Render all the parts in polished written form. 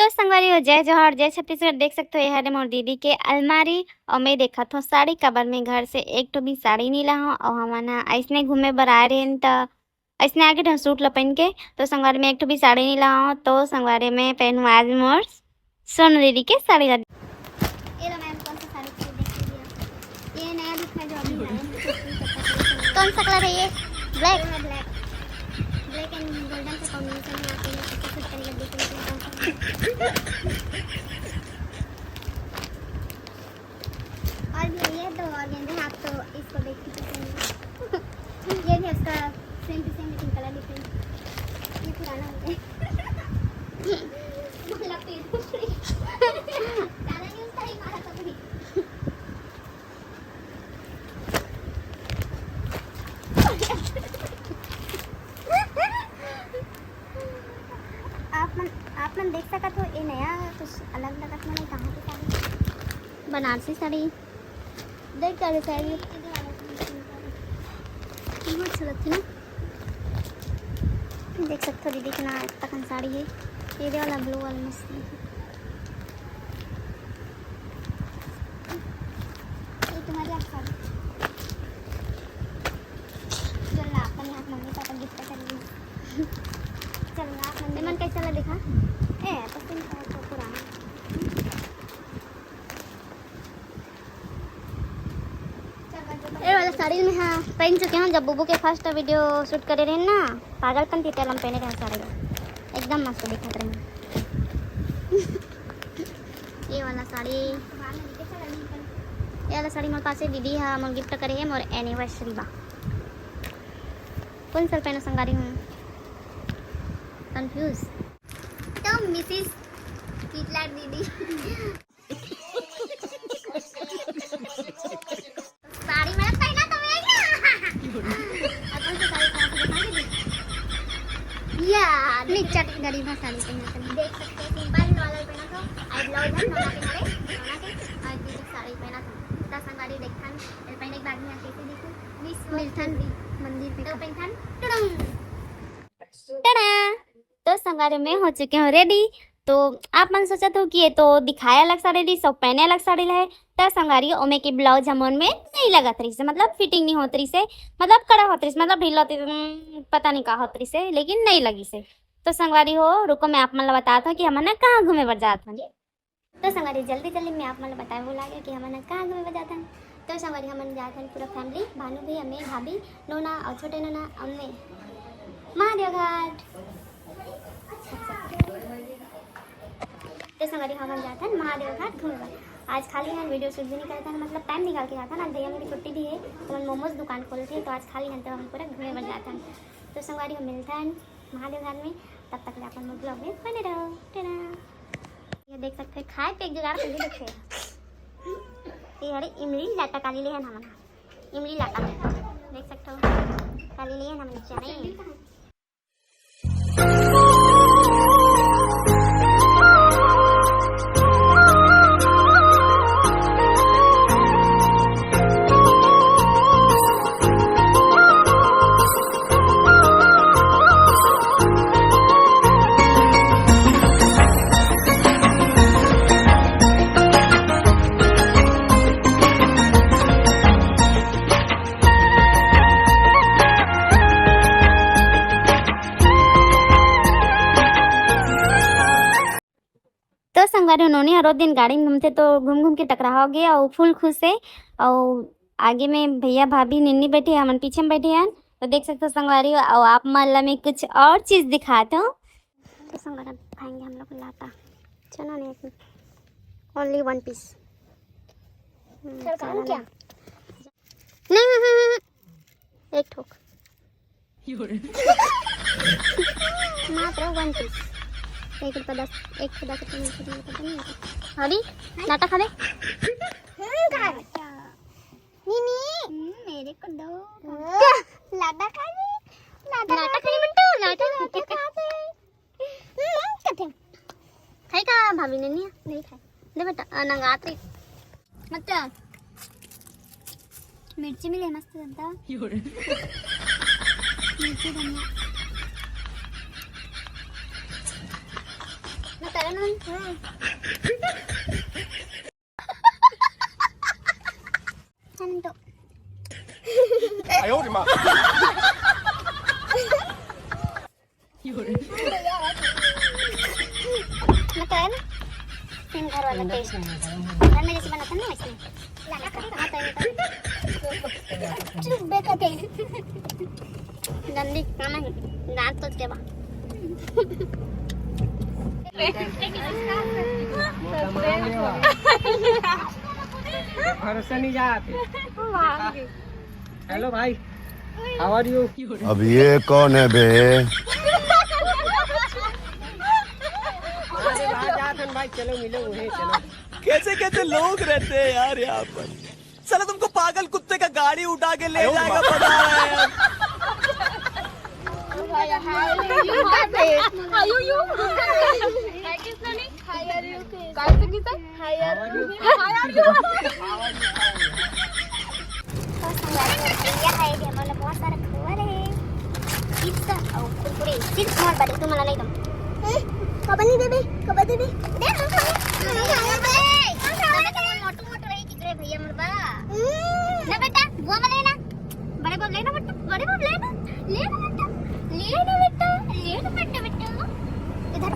तो संगवारी हो जय जोहर जय छत्तीसगढ़। देख सकते हो यह मोर दीदी के अलमारी और मैं देखा थो साड़ी कबर में घर से एक तो भी साड़ी नहीं ला हूँ और हमन ऐसने घूमे बर आए रहे तो ऐसने आगे थे सूट ला पहन के। तो संगवारी में एक तो भी साड़ी नहीं ला हूँ तो संगवारी में पहनू आज मोर सोनू दीदी के साड़ी ला। कौन सा कलर है ये? Black black black and golden का कॉम्बिनेशन है। आप ये सूट करके देखिए और भी ये दो और गेंदे आप तो इसको देख सकते ये भी उसका सेम टू सेम लेकिन कलर डिफरेंट। ये पुराना हो गया मतलब ज्यादा न्यूज़ का ही मारा तो भी आप मन देख सकत हो ये नया कुछ अलग लगत मन कहाँ की साड़ी बनारसी साड़ी देख कर साड़ी बहुत अच्छा लगती ना। देख सकते हो दीदी कितना तकन साड़ी है। ये वाला ब्लू वाला मस्त है। ये तुम्हारी आप साड़ी चलना अपन यहाँ मम्मी पापा गिफ्ट करेंगे। चलना आप मंदिर मन कैसा लगा दिखा ए पसंद है तो पुराना ये वाला साड़ी में हाँ पहन चुके हैं जब बुबू के फर्स्ट वीडियो शूट करे रहे ना पागलपन थी तेल हम पहने रहे साड़ी एकदम मस्त दिखत रहे। ये वाला साड़ी मोर पास दीदी है मोर गिफ्ट करे है मोर एनिवर्सरी बा। कौन साल पहना संगारी हूँ कंफ्यूज तो मिसिस किटला दीदी साड़ी मैंने पहना तो मैं अपन से साड़ी यार नीचे गरीब है साड़ी पहना देख सकते हैं सिंपल नॉर्मल पहना तो आई ब्लाउज है नोना के मारे नोना के और दीदी साड़ी पहना तो ता संगारी देखथन पहने के बाद में कैसे देखो मिस मिलथन मंदिर पे तो पहनथन टड़ा तो संगारे में हो चुके हो रेडी। तो आप मन सोचत हो कि ये तो दिखाया अलग साड़ी दी सब पहने अलग साड़ी है तो संगारी ओमे के ब्लाउज हमन में नहीं लगत रही से मतलब फिटिंग नहीं होत रही से मतलब कड़ा होत रही से मतलब ढीला पता नहीं का होत रही से लेकिन नहीं लगी से। तो संगवारी हो रुको मैं आप मन ला बताता हूँ कि हमन कहाँ घूमे बर जात हन। तो संगवारी जल्दी जल्दी मैं आप मन ला बताए बोला कि हमन कहाँ घूमे बर जात हन। तो संगवारी हमन जात हन पूरा फैमिली भानु भैया मैं भाभी नोना और छोटे नोना अम्मे महादेव घाट। तो संगवारी हमन जाते हैं महादेव घाट घूमने। आज खाली है वीडियो शूट भी नहीं करता है मतलब टाइम निकाल के जाता है ना भैया मेरी छुट्टी भी है तो हम मोमोज दुकान खोलते हैं तो आज खाली है तो हम पूरा घूमने बन जाते हैं। तो संगवारी हम मिलते हैं महादेव घाट में तब तक अपन ब्लॉग में बने रहो। ये देख सकते हैं खाए पे एक जुगाड़ कर देखते ये हरे इमली लाटा काली ले है हम इमली लाटा देख सकते हो काली ले हम जाने। तो संगवारी उन्होंने हर दिन गाड़ी में घूमते तो घूम घूम के टकराव हो गया और फुल खुश है और आगे में भैया भाभी निन्नी बैठे हमन पीछे में बैठे हैं। तो देख सकते हो संगवारी और आप माला में कुछ और चीज़ दिखाते हो। तो संगवारी खाएंगे हम लोग लाता चलो नहीं ओनली वन पीस क्या नहीं एक ठोक मात्र वन पीस एक रुपये 10 रुपये नहीं हरी लाटा खा ले मेरे को दो लाटा खा ले लाटा खा मिंटू लाटा खा दे खाई का भाभी ने नहीं खाई दे बेटा नंगात रे मत मिर्ची मिले मस्त बनता मिर्ची धनिया nun. Ano to? Ayaw, di ma. Nakain? Sin karo na taste. Kan may siya natin no isni. Laka ka ata ito. Chubbe ka din. Gandi naman natot ke ba? भरोसा नहीं जाते। हेलो भाई, हाउ आर यू? अब ये कौन है बे? भाई चलो मिलो उन्हें, चलो। कैसे कैसे लोग रहते हैं यार यहाँ पर। साला तुमको पागल कुत्ते का गाड़ी उठा के ले जाएगा बता रहा है यार। मला बहुत सारा खबर है चिप्स और कुरकुरे चिप्स बहुत बड़े तुम्हाला नाही का कबा नाही दे कबा दे मोटू मोटू आहे तिकडे भैया मुर्बा ना बेटा वो मला लेना बड़े बाप लेना बेटा बड़े बाप लेना बेटा इधर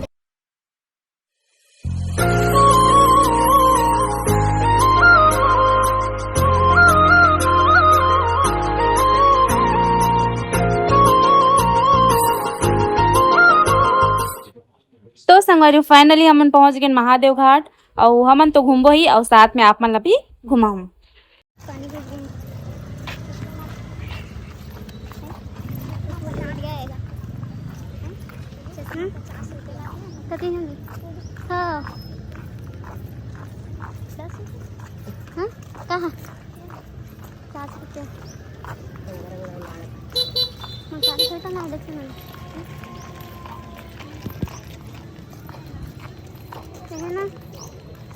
तो संगवारी फाइनली हमन पहुंच गए महादेव घाट और हमन तो घूमबो ही और साथ में आप मन ला भी घुमाऊं। पानी गिर गया कति होंगे हाँ हाँ कहाँ 50 रुपये मसाले तो ना देखते हैं है ना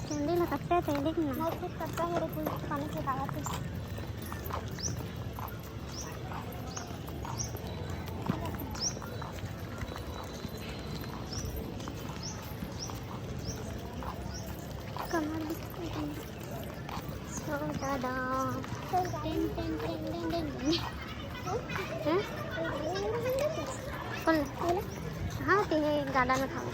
ठंडी लगता है लेकिन ना कुछ करता है कोई पानी से दावत है कमर सो दादा टेन हैं फुल हाँ ते गार्डन में खाओ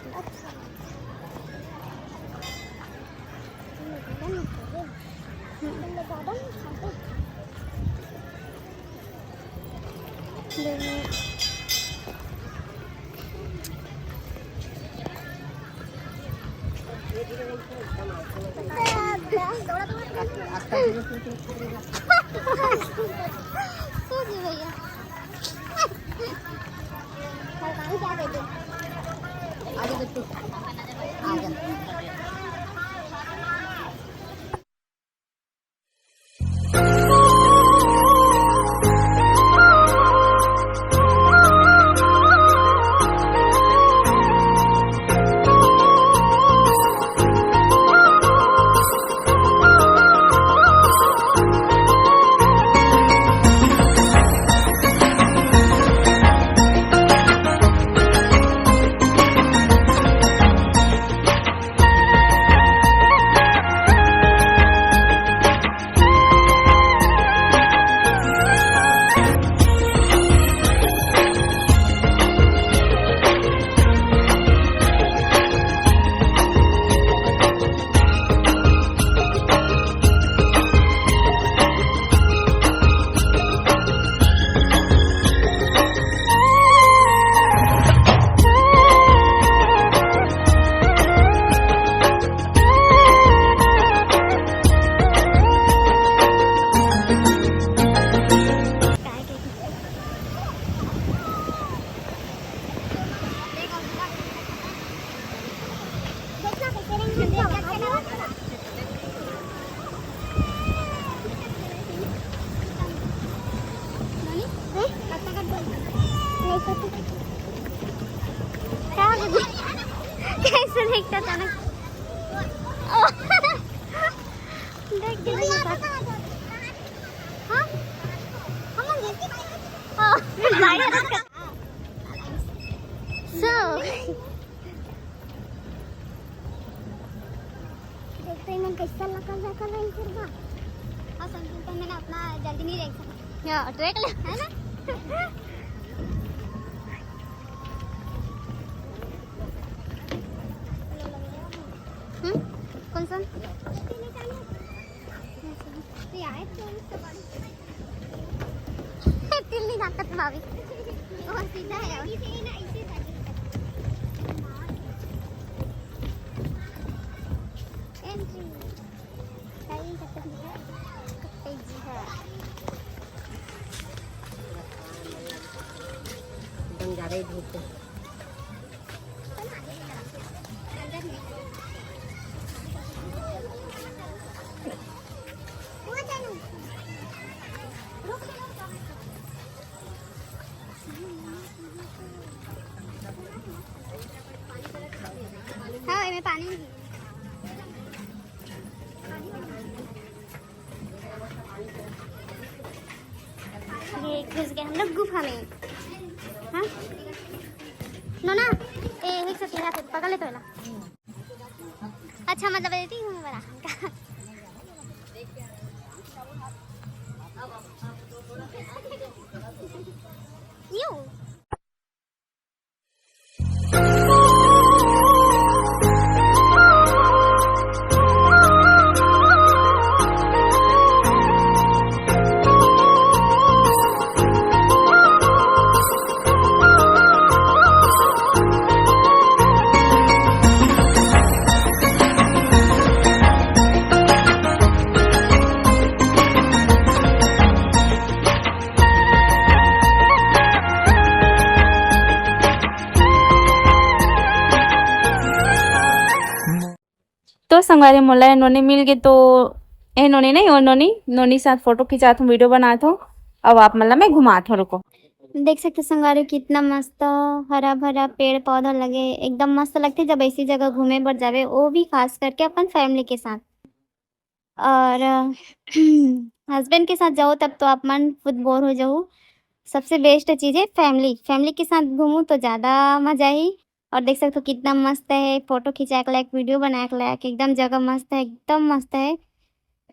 कैसे देखता था ना देख देख हाँ so पेमेंट कैसा लगा जाकर रही फिर और संतुल पे मैंने अपना जल्दी नहीं देख सका या ट्रैक ले है ना कौन सा तिल्ली नाकत भाभी और सीधा है एंट्री कहीं तक जी है एकदम ज़्यादा ही धूप है। हाँ मैं पानी ये घुस गए हम लोग गुफा में हाँ नोना एक से तेरा पकड़ ले तो ना अच्छा मतलब देती हूँ बड़ा यूं तो संगवारी मोला नोनी मिल गए तो ए नोनी नहीं और नोनी साथ फोटो खिंचात हूँ वीडियो बनात हूँ अब आप मतलब मैं घुमात हूँ रुको देख सकते संगवारी कितना मस्त हरा भरा पेड़ पौधा लगे एकदम मस्त लगते जब ऐसी जगह घूमे पर जावे वो भी खास करके अपन फैमिली के साथ और हस्बैंड के साथ जाओ तब तो आप मन खुद बोर हो जाओ सबसे बेस्ट चीज़ है फैमिली के साथ घूमूँ तो ज़्यादा मजा ही और देख सकते हो कितना मस्त है फोटो खिंचा के लायक वीडियो बना के लायक एकदम जगह मस्त है एकदम मस्त है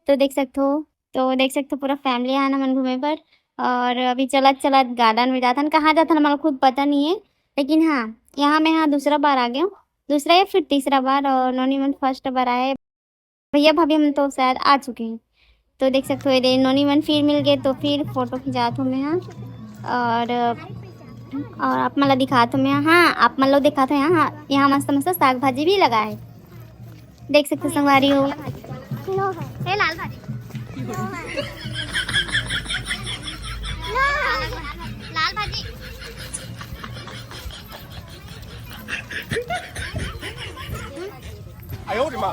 तो देख सकते हो पूरा फैमिली आना मन घूमे पर और अभी चलत गार्डन में जाता कहाँ जाता हमारा खुद पता नहीं है लेकिन हाँ यहाँ मैं दूसरा बार आ गया हूँ दूसरा या फिर तीसरा बार और नोनी मन फर्स्ट बार आए भैया भाभी हम तो शायद आ चुके हैं तो देख सकते हो ये नोनी मन फिर मिल गए तो फिर फोटो खिंचाता हूँ मैं यहाँ और आप मतलब दिखाता हूँ मैं हाँ आप मतलब दिखाते हैं यहाँ मस्त मस्त साग भाजी भी लगा है देख सकते संगवारी हो है लाल भाजी लाल भाजी哎呦我的妈！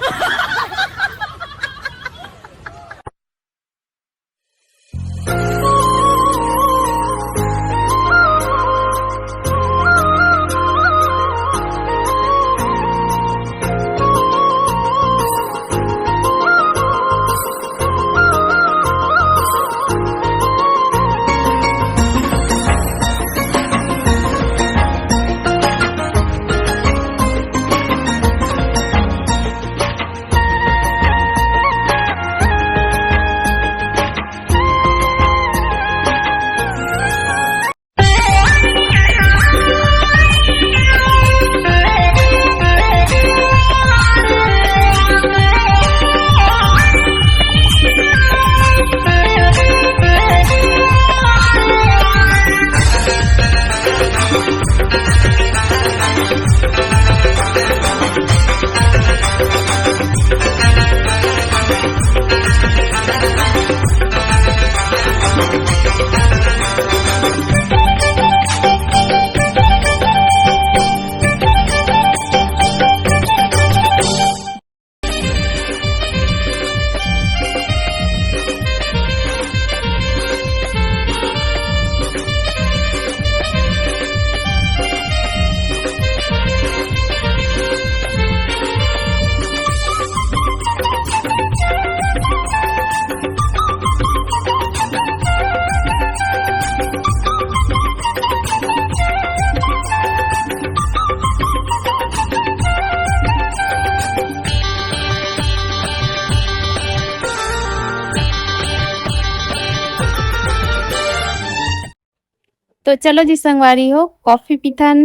तो चलो जी संगवारी हो कॉफ़ी पीथन।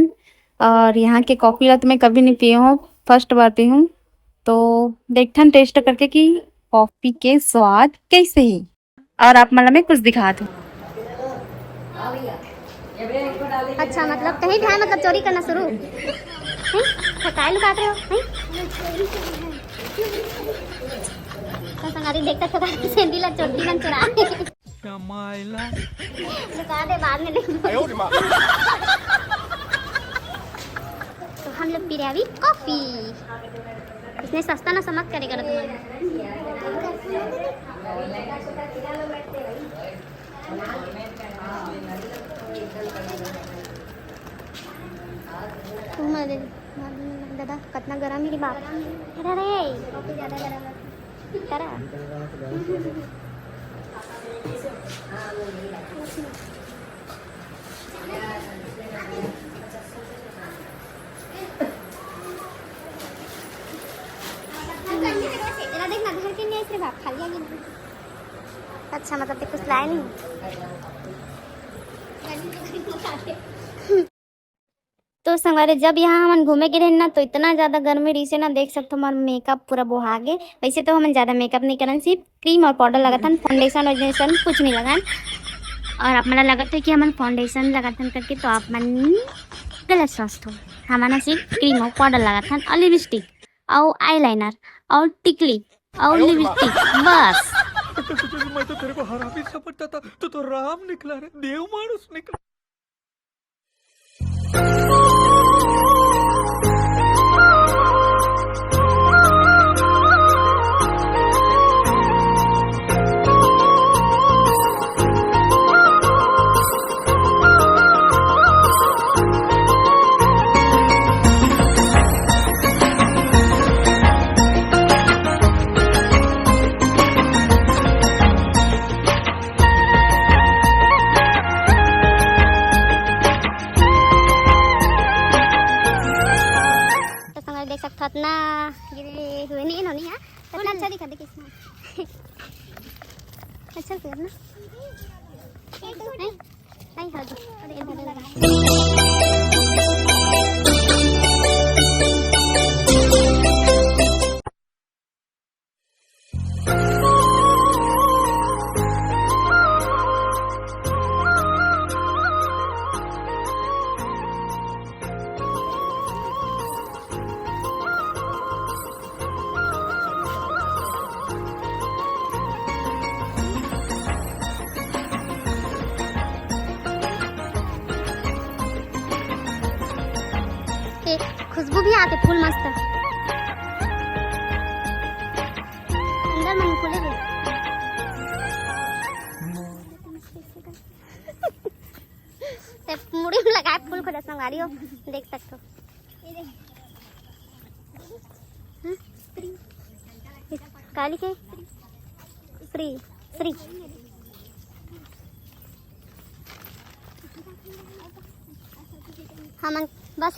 और यहाँ के कॉफ़ी ला तो मैं कभी नहीं पी हूँ, फर्स्ट बार पी हूँ। तो देखथन टेस्ट करके कि कॉफ़ी के स्वाद कैसे है। और आप मतलब मैं कुछ दिखा दूँ। अच्छा मतलब कहीं भी है, मतलब चोरी करना शुरू ठकाए लुकाते हो तो संगारी देखता ठका सेंडी ला चोटी मन चुरा लुका दे बाद में देख। तो हम लोग पी रहे अभी कॉफी। इसने सस्ता ना समझ करेगा ना तुम्हारे दादा कितना गरम मेरी बाप। अरे कॉफी ज़्यादा गरम करा देखना घर के नहीं सिर्फ आप खा लिया। अच्छा मतलब कुछ लाए नहीं। तो संगवारी जब यहाँ हम घूमे के रहना तो इतना ज़्यादा गर्मी रही से ना, देख सकते हो हमारा मेकअप पूरा बोहा गए। वैसे तो हम ज़्यादा मेकअप नहीं करन, सिर्फ क्रीम और पाउडर लगाथन, फाउंडेशन वाउंडेशन कुछ नहीं लगान। और आप मन लगत है कि हम फाउंडेशन लगाथन करके तो आप मन गलत स्वस्थ हो। हमारा सिर्फ क्रीम और पाउडर लगाथन और लिपस्टिक और आईलाइनर और टिकली और लिपस्टिक बस। मैं तो तेरे को हरामी समझता था, तू तो राम निकला रे, देव मानुस निकला। देख सकते इतना गिरे हुए नहीं इन्होंने यहाँ इतना अच्छा दिखा दे किसने अच्छा फिर ना नहीं हाँ जी अरे इधर खुशबू भी आते फूल मस्त अंदर मन खुले हुए मुड़ी में लगाए फूल को संगारी हो देख सकते हो। काली के श्री श्री हम बस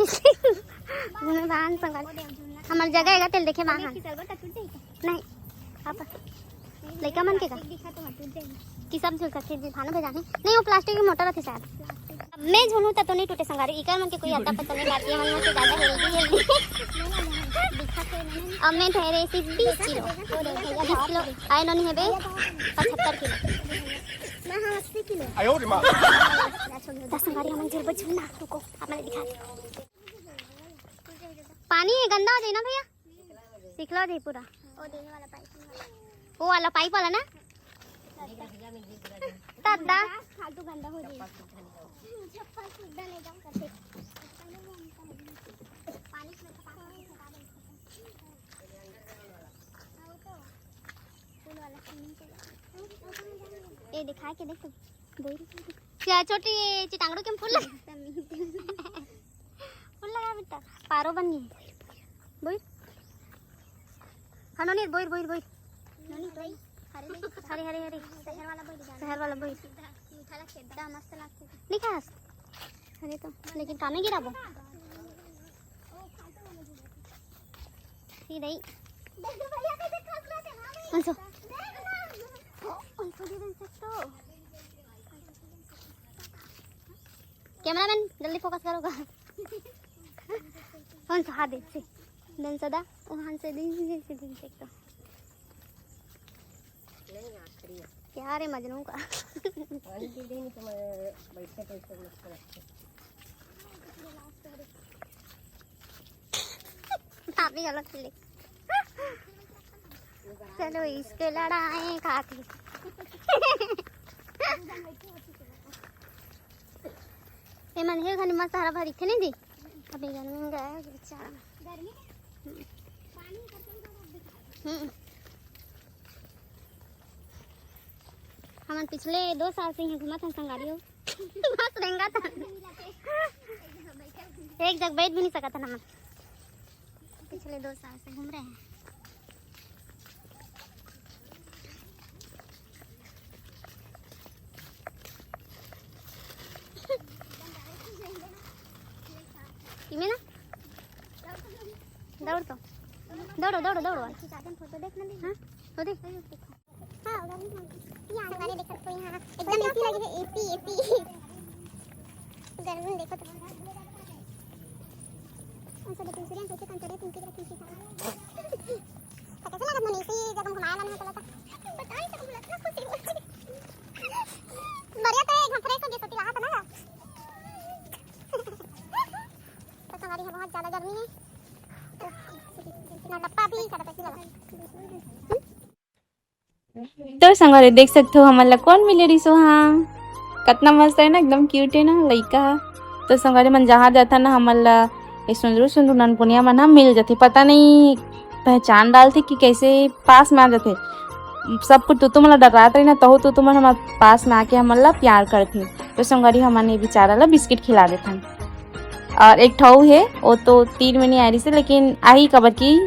वाहन संग हमार जगह है तेल देखे वाहन नहीं आप लड़का मन के कि सब झुल सकते भानो भेजाने नहीं वो प्लास्टिक की मोटर थे शायद मैं झुलूँ तो नहीं टूटे संगारी इकर मन के कोई अता पता नहीं बाकी मन से ज़्यादा हेल्दी हेल्दी अब मैं ठहरे सिर्फ 20 किलो आए नहीं है बे 75 किलो मैं हाँ 80 किलो संगारी हमें झुल झुलना रुको आप मैंने दिखा पानी गंदा हो जाए ना भैया सिखला जाए पूरा वो वाला पाइप वाला ना दादा फालतू गंदा हो जाए ये दिखा के देख क्या छोटी चिटांगड़ों के फूल फूल लगा बेटा पारो बनी बोई हाँ नोनी बोई बोई बोई नोनी बोई हरे हरे हरे शहर वाला बोई मस्त लगते नहीं खास अरे तो लेकिन कामे गिरा वो नहीं अंसो अंसो दे सकते हो कैमरामैन जल्दी फोकस करोगा। कौन सा हाथ से दिन सदा वहाँ से दिन से तो नहीं आखिरी है। क्या रे मजनू का। पानी पी देंगे तो मैं बैठे बैठे मुझको लगता आप भी गलत ले। चलो इसके लड़ाए खाती। ये मन है खाली मस्त हरा भरी थे नहीं दी अभी गर्मी में गया बेचारा। हम पिछले 2 साल से ही घूमा था संगारी हो। बस रहेगा था एक जगह बैठ भी नहीं सका था ना। पिछले 2 साल से घूम रहे हैं। इमे ना दौड़ तो दौड़ो दौड़ो दौड़ो फोटो देखना भी। हाँ तो देख हाँ यार हमारे देख सकते हो यहाँ एकदम एसी लगी है। एसी गर्मी में देखो तो ऐसा देखो सूर्य कैसे कंचड़े पिंकी रखी थी। कैसे लगा मुझे इसी जब हम घुमाया ना चला था पता नहीं तब लगा खुशी बढ़िया तो एकदम फ्रेश हो गई सोती रहा था ना। तो हमारी है बहुत ज्यादा गर्मी है ना लप्पा भी सारा पैसे लगा। तो संगवारी देख सकते हो हमारा कौन मिले रही सो। हाँ कितना मस्त है ना एकदम क्यूट है ना लड़का। तो संगवारी मन जहाँ जाता ना हमारा ये सुंदर सुंदर ननपुनिया मन हम मिल जाते। पता नहीं पहचान डालते कि कैसे पास में आ जाते। सब कुछ तो मतलब डरात रही ना तो तुम हमारे पास में आके हमारा प्यार करते। तो संगवारी हमारे बेचारा ला बिस्किट खिला देते। और एक ठऊ है वो तो तीर में नहीं आ रही से लेकिन आई कबर की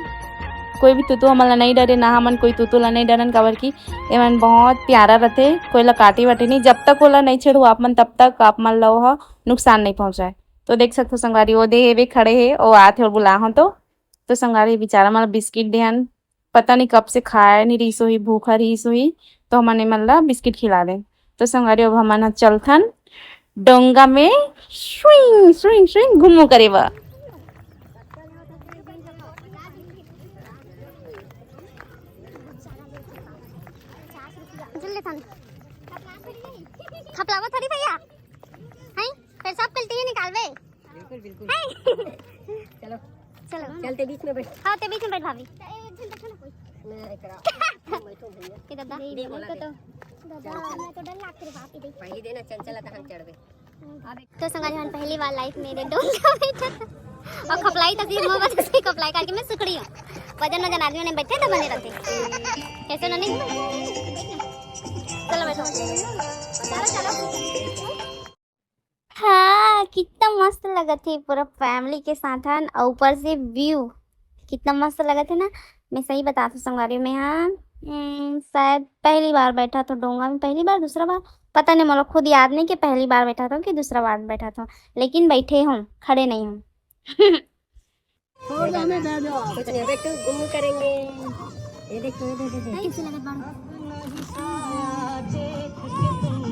कोई भी तुतु हमला नहीं डरे ना हमन कोई तुतु ला नहीं डरन कबर की एमन बहुत प्यारा रहते। कोई ला काटी वाटी नहीं जब तक ओला नहीं छेड़ो आप मन तब तक आप मन ला नुकसान नहीं पहुंचाए। तो देख सकते हो संगवारी वो दे वे खड़े है वो आते और बुला हो तो संगवारी बेचारा मतलब बिस्किट देहन पता नहीं कब से खाया नहीं रही सोही भूखा रही सोही तो हमने मतलब बिस्किट खिला दे। तो संगवारी अब हमारा चलथन डोंगा में स्विंग स्विंग स्विंग घूमो करेबा। खपलावा थोड़ी भैया हैं फिर सब कल्टी ही निकालवे। बिल्कुल बिल्कुल चलो चलो चलते बीच में बैठ। हाँ ते बीच में बैठ भाभी मैं एकरा बैठो भैया के दादा दे बोला तो दादा मैं तो डर लगती रे बाप दे पहली देना चंचल था हम चढ़वे। तो संगारी हम पहली बार लाइफ मेरे डोंगा बैठा था और खपलाई तक ये मोबाइल से खपलाई करके मैं सुखड़ी हूं। वजन वजन आदमी ने बैठे तो बने रहते कैसे ना नहीं। चलो बैठो चलो। हाँ कितना मस्त लगा थे पूरा फैमिली के साथ और ऊपर से व्यू कितना मस्त लगा थे ना। मैं सही बताती हूँ संगवारी में हाँ शायद पहली बार बैठा था डोंगा में। पहली बार दूसरा बार पता नहीं मतलब खुद याद नहीं कि पहली बार बैठा था कि दूसरा बार बैठा था लेकिन बैठे हूँ खड़े नहीं हूँ। कुछ नहीं बेटू घूम करेंगे। ये देखो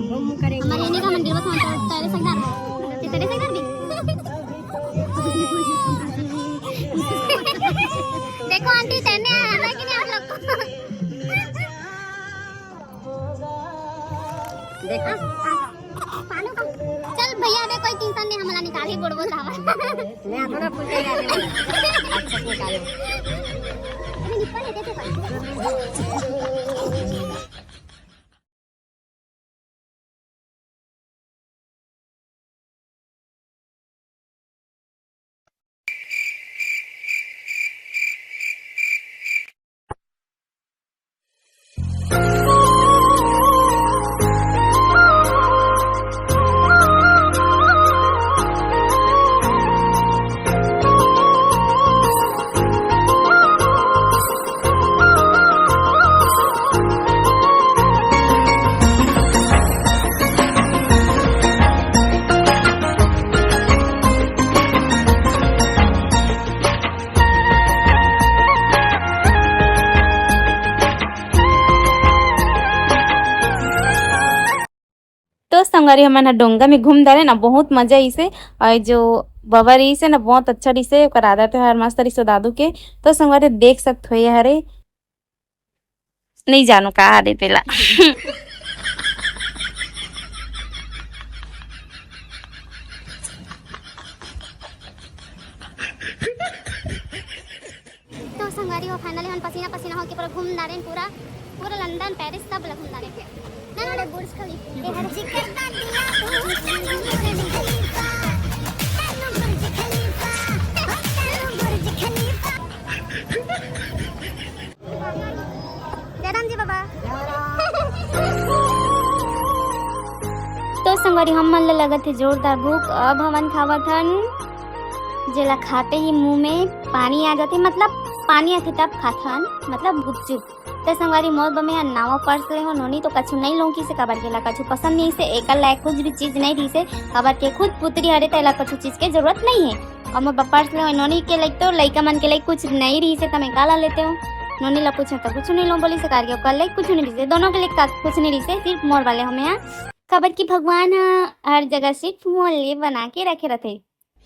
घूम करेंगे हमारे इन्हीं का मंदिर बस तेरे संगदार भी देखो आंटी तैरने आया है कि नहीं आप लोग को। देखो पानो का चल भैया अबे कोई टेंशन नहीं हमला निकाल ही बोल बोल रहा मैं अपना फुल जाएगा अच्छा निकालो। अरे निकल देते संगवारी हमन डोंगा में घूम डाले ना बहुत मजा इसे और जो बाबा रही से ना बहुत अच्छा रही से ओकर आदत है हर मस्त रही से दादू के तो संगवारी देख सकते हो हरे नहीं जानो का हरे पेला तो संगवारी हो फाइनली हम पसीना पसीना होके पूरा घूम डाले पूरा पूरा लंदन पेरिस सब घूम डाले ना ना बुर्ज खलीफा ये हर जिक्र का दिया जयराम जी बाबा तो संगवारी हम मन लगत है जोरदार भूख अब हमन खावत हन जेला खाते ही मुंह में पानी आ जाते मतलब पानी आते तब खाथन मतलब गुपचुप तो संगवारी मोर बमे नावा पर्स ले हो नोनी तो कछु नहीं लौकी से कबर के ला कछु पसंद नहीं से एकल लायक कुछ भी चीज नहीं दी से कबर के खुद पुत्री हरे तला कछु चीज के जरूरत नहीं है और मोर पर्स ले हो नोनी के लाइक तो लइका मन के लाइक कुछ नहीं रही से तमे काला लेते हो नोनी ला पूछे तो कुछ नहीं लो बोली से करके कल लाइक कुछ नहीं रही से दोनों के लिए कुछ नहीं रही से सिर्फ मोर वाले हमें यहाँ खबर की भगवान हर जगह सिर्फ मोल बना के रखे रहते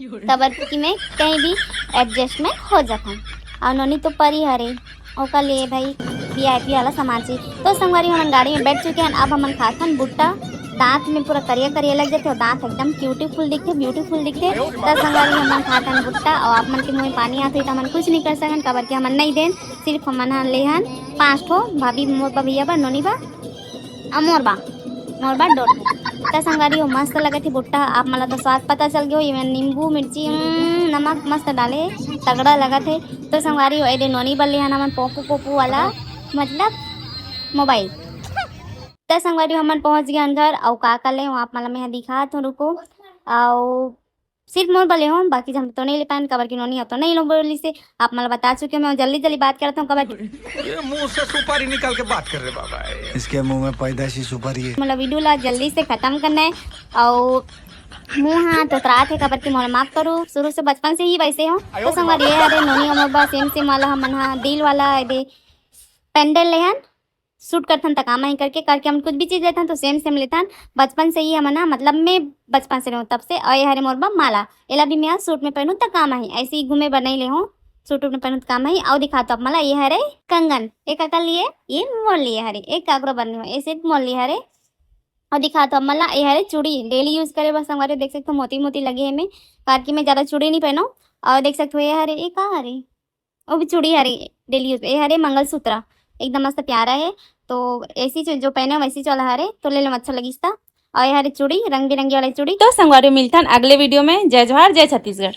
खबर की मैं कहीं भी एडजस्टमेंट हो जाता और नोनी तो परी हरे ओका लिए भाई वीआईपी वाला सामान चाहिए तो संगवारी हम गाड़ी में बैठ चुके हैं अब हम खाथन भुट्टा दांत में पूरा करिया करिया लग जाते और दांत एकदम ब्यूटीफुल दिखते तो संगवारी हम खाथन भुट्टा और आप मन के मुँह में पानी आते तो हम कुछ नहीं कर सकन कबर के हमन नहीं देन सिर्फ हमन ले हन 5 ठो भाभी मोर बा भैया बा नोनी बा मोर बा डोर तो संगवारी हो मस्त लगे थी भुट्टा आप मला तो स्वाद पता चल गयो ये नींबू मिर्ची नमक मस्त डाले तगड़ा लगा थे तो संगवारी हो एदे नोनी बल्ले हन हमन पोपू वाला मतलब मोबाइल तो संगवारी हमन पहुंच गए अंदर और का ले आप मला मैं दिखा तो रुको और सिर्फ मोर बले हो बाकी हम तो नहीं ले पाए कबर की नोनी हो तो नहीं लो बोली से आप मला बता चुके मैं जल्दी बात करता हूँ कबर ये मुंह से सुपारी निकाल के बात कर रहे बाबा इसके मुंह में पैदाशी सुपारी है। मतलब वीडियो ला जल्दी से खत्म करना है और मुँह हाथ तो त्रात है कबर की मोर माफ करो शुरू से बचपन से ही वैसे हो तो संगवारी ये अरे नोनी और मोर सेम वाला हमन हाँ दिल वाला दे पेंडल ले हन सूट करथन तक काम ही करके हम कुछ भी चीज लेथन तो सेम लेथन बचपन से ही हमन मतलब मैं बचपन से रहूँ तब से और ये हरे मोरबा माला एला भी मैं सूट में पहनूँ तक काम ही ऐसे ही घूमे बनाई ले हूँ सूट में पहनूँ काम ही और दिखा तो मला ये हरे कंगन एक अकल लिए ये मोल लिए हरे एक काकरो बनने हो ऐसे मोल लिए हरे और दिखा तो मला ये हरे चूड़ी डेली यूज करे बस हमारे देख सकते हो मोती लगे है में कारकी में ज्यादा चूड़ी नहीं पहनो और देख सकते हो ये हरे एक हरे वो भी चूड़ी हरे डेली यूज ये हरे मंगलसूत्र एकदम मस्त प्यारा है तो ऐसी जो पहने वैसी चला हरे तो ले लो अच्छा लगी और ये हरे चूड़ी रंग बिरंगी वाली चूड़ी तो संगवारी मिलता अगले वीडियो में जय जोहार जय छत्तीसगढ़।